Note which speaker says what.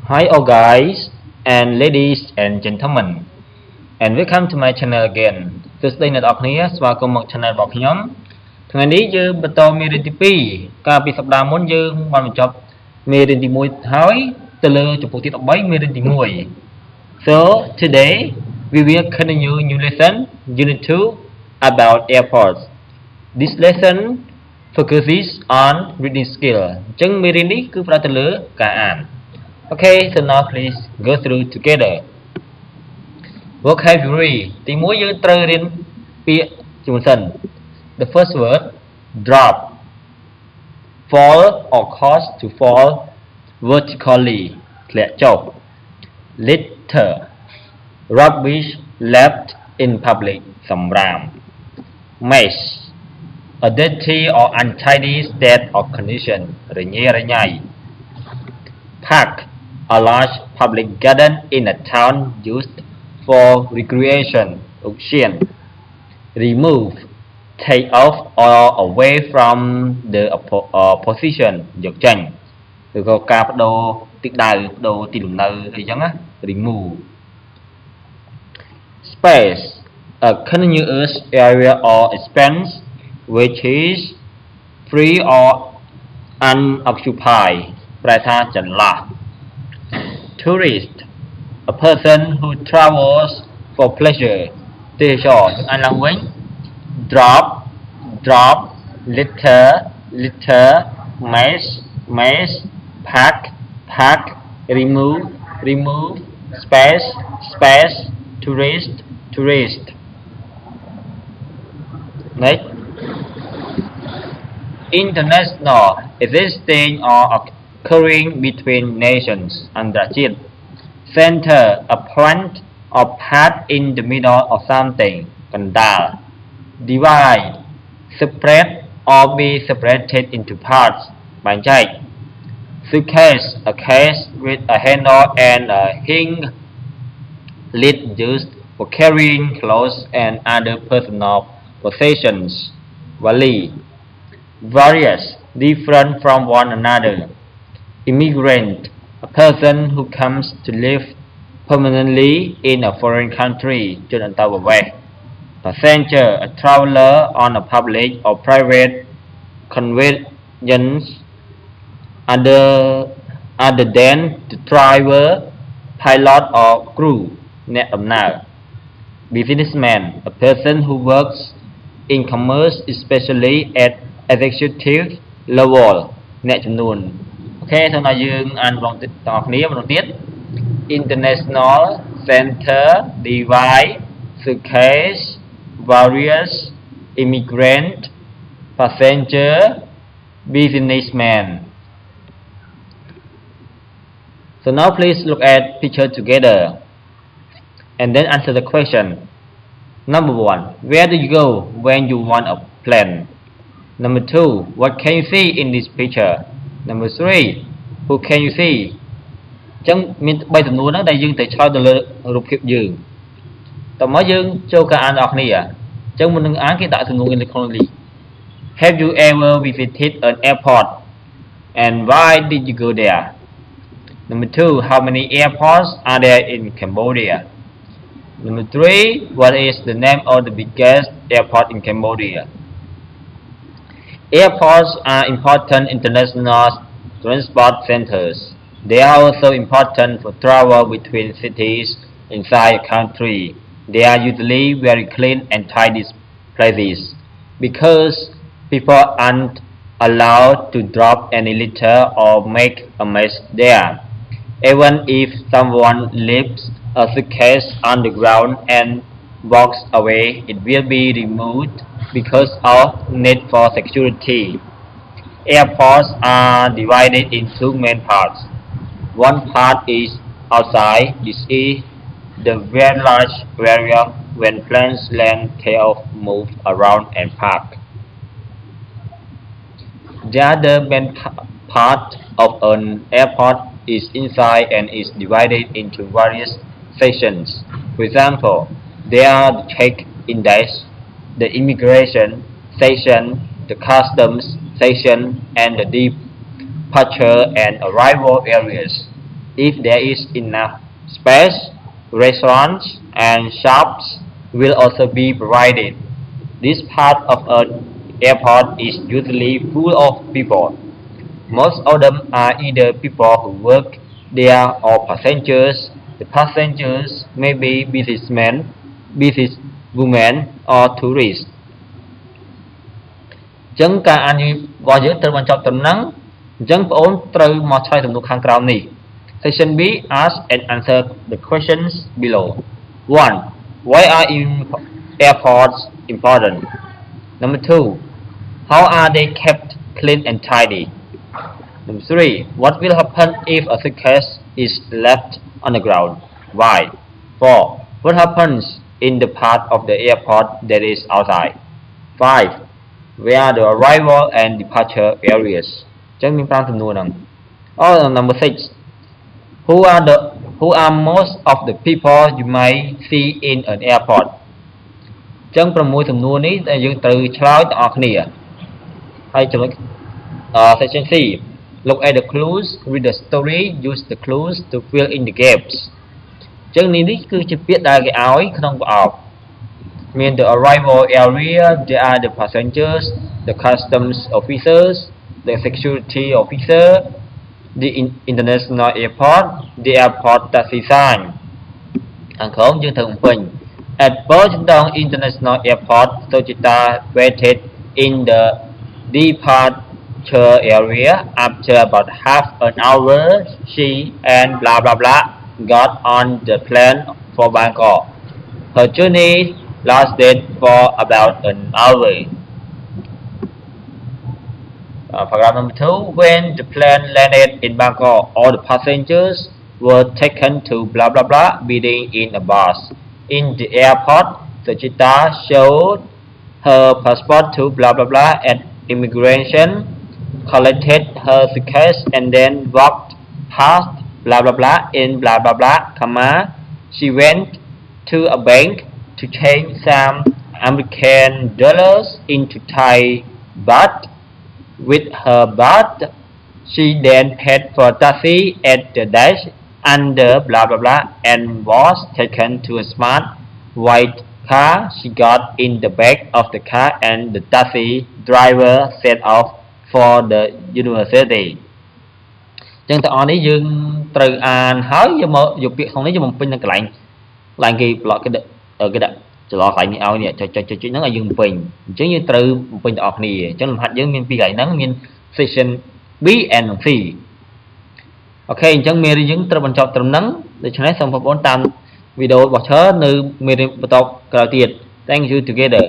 Speaker 1: Hi all guys and ladies and gentlemen and welcome to my channel again សួស្តីអ្នកនរគ្នាស្វាគមន៍មក channel របស់ខ្ញុំថ្ងៃនេះយើងបន្តមេរៀនទី2កាលពីសប្តាហ៍មុនយើងបានបញ្ចប់មេរៀនទី1ហើយទៅលើចំពោះទី13មេរៀនទី1 So today we will continue new lesson unit 2 about airports This lesson focuses on reading skill អញ្ចឹងមេរៀននេះគឺផ្ដោតទៅលើការអានOkay, so now please go through together. Vocabulary ទី1យើងត្រូវរៀនពាក្យជាមុនសិន The first word drop fall or cause to fall vertically ធ្លាក់ចុះ Litter rubbish left in public សម្រាម Mess a dirty or untidy state of condition រញ៉េរញ៉ៃ Park a large public garden in a town used for recreation ឧទ្យាន Remove take off or away from the position យកចេញឬក៏ការបដូរទិសដៅបដូរទីលំនៅអីចឹងណា Remove Space a continuous area or expanse which is free or unoccupied ប្រែថាចន្លោះTourist a person who travels for pleasure ទេសចរអានឡើងវិញ drop litter mess pack remove space tourist Next International existing or occurring between nations អន្តរជាតិ Center a point or part in the middle of something កណ្ដាល Divide separate or be separated into parts បែងចែក Suitcase a case with a handle and a hing lid used for carrying clothes and other personal possessions Valley Various different from one another Immigrant a person who comes to live permanently in a foreign country ជនអន្តោប្រវេសន៍ Passenger a traveler on a public or private conveyance other than the driver pilot or crew អ្នកដំណើរ Businessman a person who works in commerce especially at executive level អ្នកចំនួនOkay សូមឲ្យយើងអានម្ដងទៀតទាំងអស់គ្នាម្ដងទៀត International Center Divide Suitcase Various Immigrant Passenger Businessman So now please look at picture together and then answer the question Number 1 Where do you go when you want a plane Number 2 What can you see in this picture Number 3 Who can you see អញ្ចឹងមាន3សំណួរហ្នឹងដែលយើងត្រូវឆ្លើយទៅលើរូបភាពយើងតោះមកយើងចូលការអានរបស់គ្នាអញ្ចឹងមុននឹងអានគេដាក់សំណួរ electronically Have you ever visited an airport and why did you go there Number 2 How many airports are there in Cambodia Number 3 What is the name of the biggest airport in Cambodia Airports are important international transport centers. They are also important for travel between cities inside a country. They are usually very clean and tidy places because people aren't allowed to drop any litter or make a mess there. Even if someone leaves a suitcase on the ground and walks away, it will be removed because of need for security. Airports are divided in two main parts. One part is outside. This is the very large area when planes land, take off, move around and park. The other main part of an airport is inside and is divided into various sections. For example, there are the check-in desk, the immigration section, the customs section, and the departure and arrival areas. If there is enough space, restaurants and shops will also be provided. This part of an airport is usually full of people. Most of them are either people who work there or passengers. The passengers may be businessmen, businesswomen, or tourists. ចឹងការអានរបស់យើងត្រូវបញ្ចប់ត្រឹមហ្នឹងអញ្ចឹងបងប្អូនត្រូវមកឆ្លើយសំណួរខាងក្រោមនេះ Section B ask and answer the questions below 1. Why are airports important? Number 2. How are they kept clean and tidy? Number 3. What will happen if a suitcase is left on the ground? Why? 4. What happens in the part of the airport that is outside? 5. Where are the arrival and departure areas? ចឹងមាន5សំណួរហ្នឹង Number 6. Who are most of the people you might see in an airport? ចឹង6សំណួរនេះដែលយើងត្រូវឆ្លើយទាំងអស់គ្នាហើយចំណុច Section C. Look at the clues, read the story, use the clues to fill in the gaps. ចឹងនេះគឺជាពាក្យដែលគេឲ្យក្នុងប្រអប់ mean the arrival area, there are the passengers, the customs officers, the security officer, the international airport, the airport taxi sign. ខាងក្រោមយើងត្រូវបំពេញ At Bojong International Airport, Sochita waited in the departure area. After about half an hour, she and blah blah blah got on the plane for Bangkok. Her journey lasted for about an hour. Paragraph number 2. When the plane landed in Bangkok, all the passengers were taken to blah blah blah meeting in a bus. In the airport, Suchita showed her passport to blah blah blah at immigration, collected her suitcase and then walked past blah blah blah in blah blah blah, she went to a bank to change some American dollars into Thai baht. With her baht, she then paid for taxi at the dash under blah blah blah and was taken to a smart white car. She got in the back of the car and the taxi driver set off for the university. ចឹងតើអននេះយើងត្រូវអានហើយយកមកយកពាក្យក្នុងនេះយកបំពេញនៅកន្លែងគេប្លក់គេដាក់ច្រឡកកន្លែងនេះឲ្យនេះចុចហ្នឹងឲ្យយើងបំពេញអញ្ចឹងយើងត្រូវបំពេញទាំងអស់គ្នាអញ្ចឹងលំហាត់យើងមានពីរកន្លែងហ្នឹងមាន section B and C អូខេអញ្ចឹងមេរៀនយើងត្រូវបញ្ចប់ត្រឹមហ្នឹងដូច្នេះសូមបងប្អូនតាមវីដេអូរបស់ឈើនៅមេរៀនបន្តក្រោយទៀត Thank you together